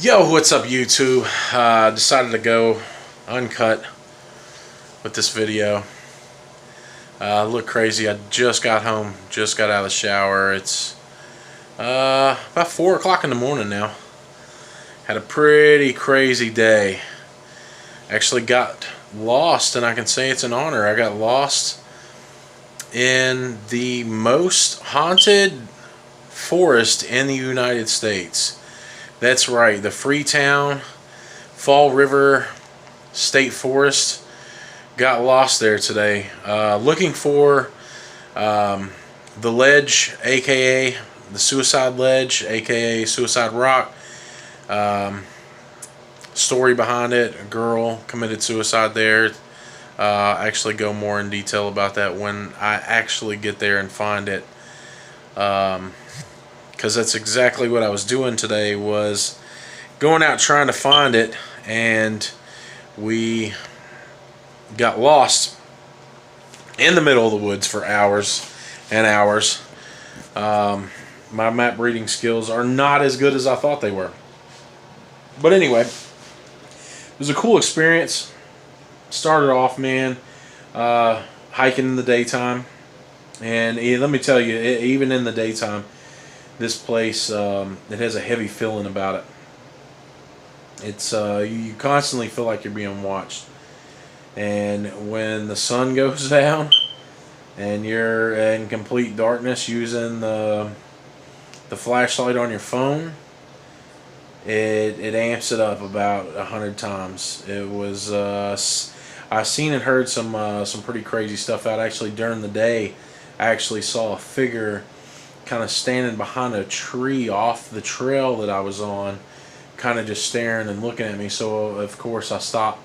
Yo, what's up YouTube? Decided to go uncut with this video. Look crazy. I just got home, just got out of the shower. It's about 4 o'clock in the morning now. Had a pretty crazy day. Actually got lost, and I can say it's an honor. I got lost in the most haunted forest in the United States. That's right, the Freetown Fall River State Forest. Got lost there today, looking for the ledge, aka the Suicide Ledge, aka Suicide Rock. Story behind it: a girl committed suicide there. Actually go more in detail about that when I actually get there and find it. Because that's exactly what I was doing today, was going out trying to find it, and we got lost in the middle of the woods for hours and hours. My map reading skills are not as good as I thought they were. But anyway, it was a cool experience. Started off, man, hiking in the daytime. And let me tell you, even in the daytime, this place, it has a heavy feeling about it. It's you constantly feel like you're being watched. And when the sun goes down and you're in complete darkness using the flashlight on your phone, it amps it up about 100 times. It was I've seen and heard some pretty crazy stuff out. Actually, during the day, I actually saw a figure kind of standing behind a tree off the trail that I was on, kind of just staring and looking at me. So of course I stopped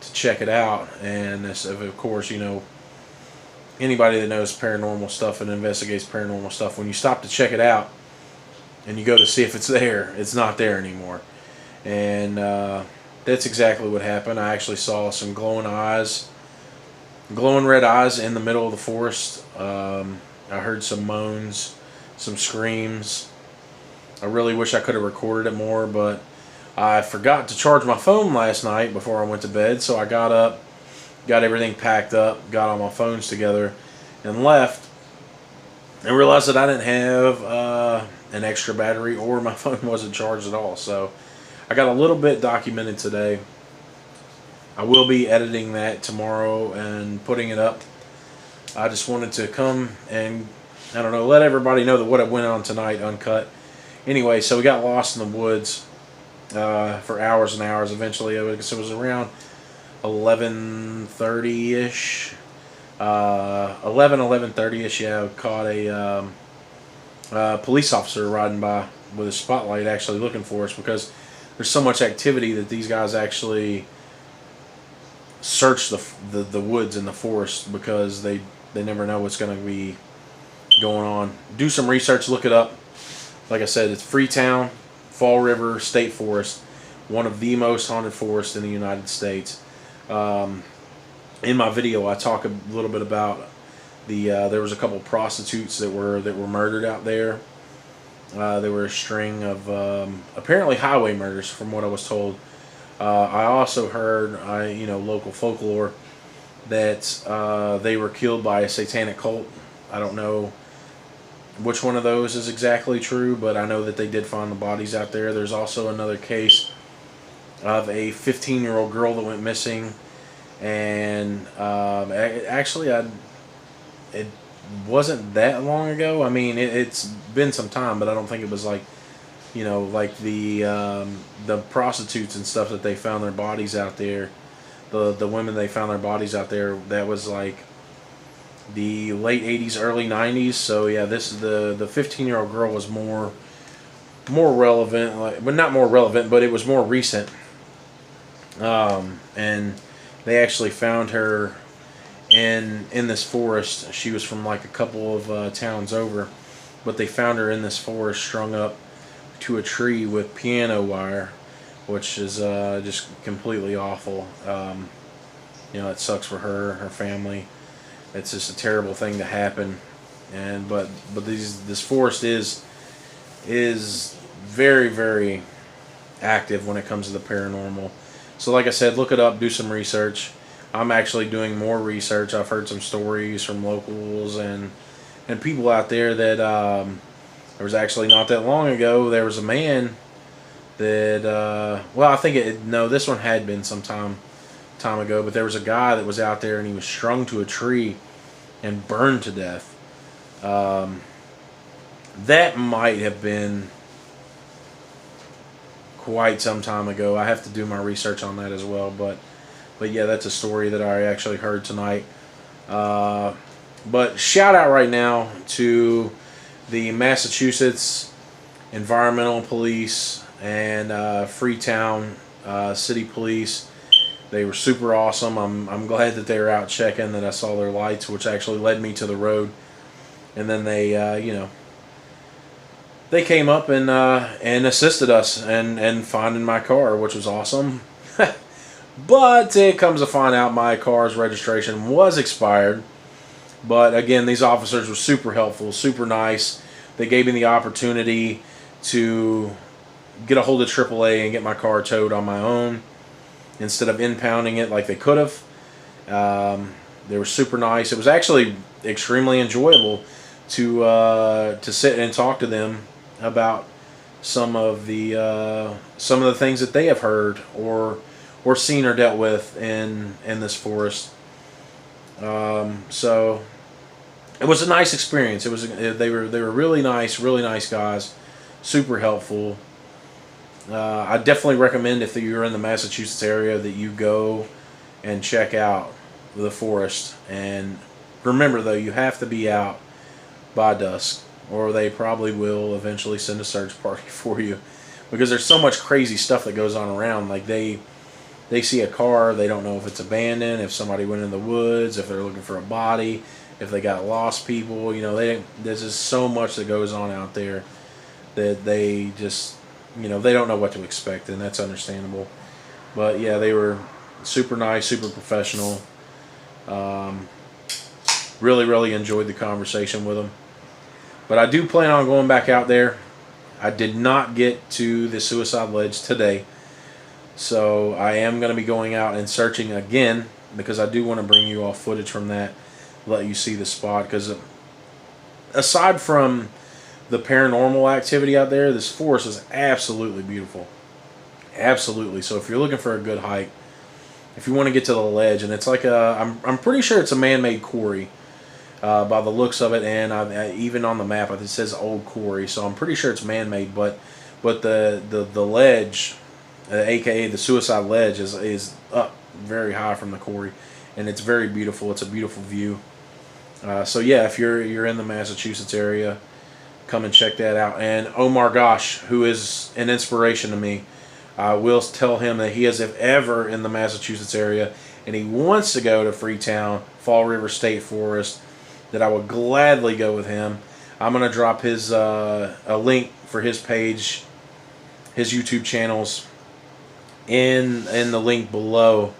to check it out, and of course, you know, anybody that knows paranormal stuff and investigates paranormal stuff, when you stop to check it out and you go to see if it's there, it's not there anymore. And that's exactly what happened. I actually saw some glowing red eyes in the middle of the forest. I heard some moans, some screams. I really wish I could have recorded it more, but I forgot to charge my phone last night before I went to bed, so I got up, got everything packed up, got all my phones together, and left, and realized that I didn't have an extra battery, or my phone wasn't charged at all. So I got a little bit documented today. I will be editing that tomorrow and putting it up. I just wanted to come and, I don't know, let everybody know that what went on tonight uncut. Anyway, so we got lost in the woods for hours and hours. Eventually, it was around 11:30-ish. 11:30-ish, yeah, we caught a police officer riding by with a spotlight actually looking for us, because there's so much activity that these guys actually search the woods and the forest, because they never know what's going to be going on. Do some research, look it up. Like I said, it's Freetown Fall River State Forest, one of the most haunted forests in the United States. In my video, I talk a little bit about there was a couple prostitutes that were murdered out there. There were a string of apparently highway murders, from what I was told. I also heard, local folklore that they were killed by a satanic cult. I don't know which one of those is exactly true, but I know that they did find the bodies out there. There's also another case of a 15-year-old girl that went missing, and actually, it wasn't that long ago. I mean, it's been some time, but I don't think it was like, like the prostitutes and stuff that they found their bodies out there. The women they found their bodies out there, that was like the late 80s, early 90s. So yeah, this is the 15-year-old girl was more relevant, but not more relevant, but it was more recent. And they actually found her in this forest. She was from like a couple of towns over, but they found her in this forest, strung up to a tree with piano wire, which is just completely awful. It sucks for her family. It's just a terrible thing to happen. And but this forest is very, very active when it comes to the paranormal. So like I said, look it up, do some research. I'm actually doing more research. I've heard some stories from locals and people out there that there was actually not that long ago, there was a man that well, I think no, this one had been some time ago, but there was a guy that was out there and he was strung to a tree and burned to death. That might have been quite some time ago. I have to do my research on that as well, but yeah, that's a story that I actually heard tonight. But shout out right now to the Massachusetts Environmental Police and Freetown City Police. They were super awesome. I'm glad that they were out checking, that I saw their lights, which actually led me to the road. And then they, they came up and assisted us and finding my car, which was awesome. But it comes to find out my car's registration was expired. But again, these officers were super helpful, super nice. They gave me the opportunity to get a hold of AAA and get my car towed on my own instead of impounding it like they could have. They were super nice. It was actually extremely enjoyable to sit and talk to them about some of the things that they have heard or seen or dealt with in this forest. So it was a nice experience. They were really nice guys, super helpful. I definitely recommend, if you're in the Massachusetts area, that you go and check out the forest. And remember, though, you have to be out by dusk, or they probably will eventually send a search party for you, because there's so much crazy stuff that goes on around. Like they see a car, they don't know if it's abandoned, if somebody went in the woods, if they're looking for a body, if they got lost people. There's just so much that goes on out there that they just, they don't know what to expect, and that's understandable. But yeah, they were super nice, super professional. Really enjoyed the conversation with them. But I do plan on going back out there. I did not get to the Suicide Ledge today, so I am going to be going out and searching again, because I do want to bring you all footage from that, let you see the spot. Because aside from the paranormal activity out there, this forest is absolutely beautiful. Absolutely. So if you're looking for a good hike, if you want to get to the ledge, and it's like I'm pretty sure it's a man-made quarry by the looks of it, and even on the map it says old quarry, so I'm pretty sure it's man-made. But the ledge, aka the Suicide Ledge, is up very high from the quarry, and it's very beautiful. It's a beautiful view. So yeah, if you're in the Massachusetts area, come and check that out. And Omar Gosh, who is an inspiration to me, I will tell him that he is, if ever in the Massachusetts area and he wants to go to Freetown, Fall River State Forest, that I would gladly go with him. I'm going to drop his a link for his page, his YouTube channels, in the link below.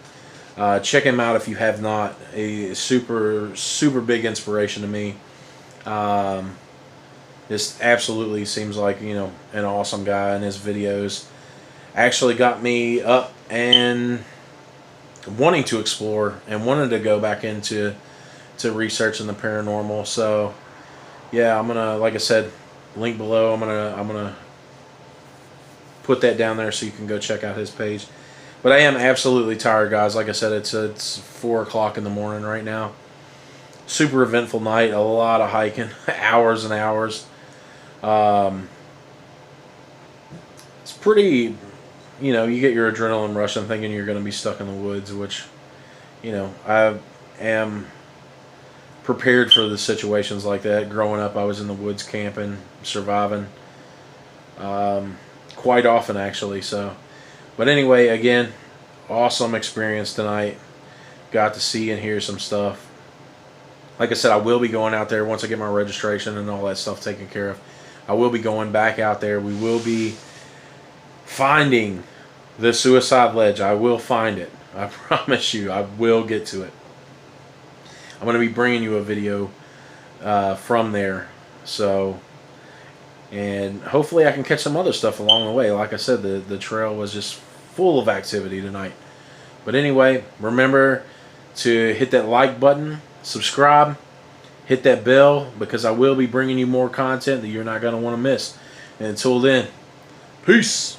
Check him out if you have not. A super big inspiration to me. This absolutely seems like, an awesome guy, and his videos actually got me up and wanting to explore and wanted to go back into researching the paranormal. So yeah, I'm gonna, like I said, link below. I'm gonna put that down there so you can go check out his page. But I am absolutely tired, guys. Like I said, it's 4 o'clock in the morning right now. Super eventful night, a lot of hiking, hours and hours. It's pretty, you get your adrenaline rush and thinking you're going to be stuck in the woods, which, I am prepared for the situations like that. Growing up, I was in the woods camping, surviving, quite often actually. So, but anyway, again, awesome experience tonight. Got to see and hear some stuff. Like I said, I will be going out there once I get my registration and all that stuff taken care of. I will be going back out there. We will be finding the Suicide Ledge. I will find it. I promise you, I will get to it. I'm going to be bringing you a video from there. So And hopefully I can catch some other stuff along the way. Like I said, the trail was just full of activity tonight. But anyway, remember to hit that like button, subscribe, hit that bell, because I will be bringing you more content that you're not going to want to miss. And until then, peace.